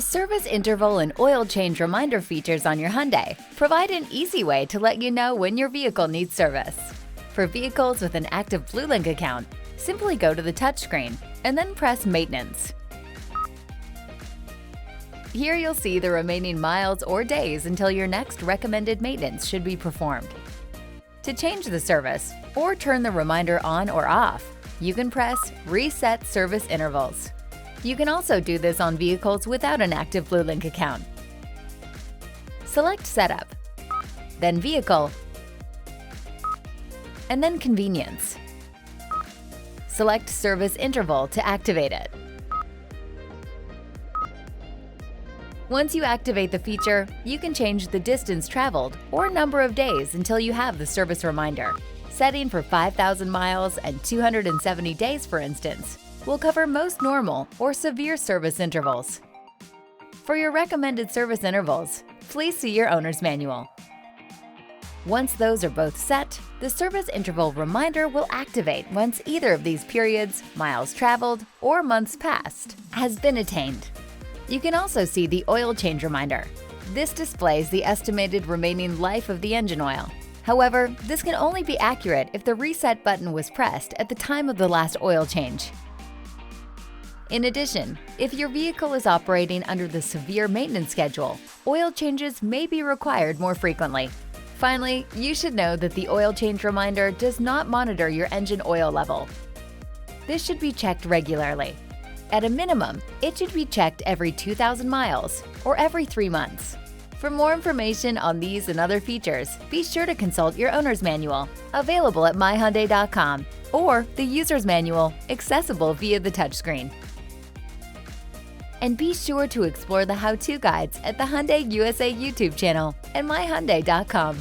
service interval and oil change reminder features on your Hyundai provide an easy way to let you know when your vehicle needs service. For vehicles with an active Bluelink account, simply go to the touchscreen and then press Maintenance. Here you'll see the remaining miles or days until your next recommended maintenance should be performed. To change the service or turn the reminder on or off, you can press Reset Service Intervals. You can also do this on vehicles without an active Bluelink account. Select Setup, then Vehicle, and then Convenience. Select Service Interval to activate it. Once you activate the feature, you can change the distance traveled or number of days until you have the service reminder. Setting for 5,000 miles and 270 days, for instance, will cover most normal or severe service intervals. For your recommended service intervals, please see your owner's manual. Once those are both set, the service interval reminder will activate once either of these periods, miles traveled, or months passed, has been attained. You can also see the oil change reminder. This displays the estimated remaining life of the engine oil. However, this can only be accurate if the reset button was pressed at the time of the last oil change. In addition, if your vehicle is operating under the severe maintenance schedule, oil changes may be required more frequently. Finally, you should know that the oil change reminder does not monitor your engine oil level. This should be checked regularly. At a minimum, it should be checked every 2,000 miles or every 3 months. For more information on these and other features, be sure to consult your owner's manual, available at myhyundai.com, or the user's manual, accessible via the touchscreen. And be sure to explore the how-to guides at the Hyundai USA YouTube channel and myhyundai.com.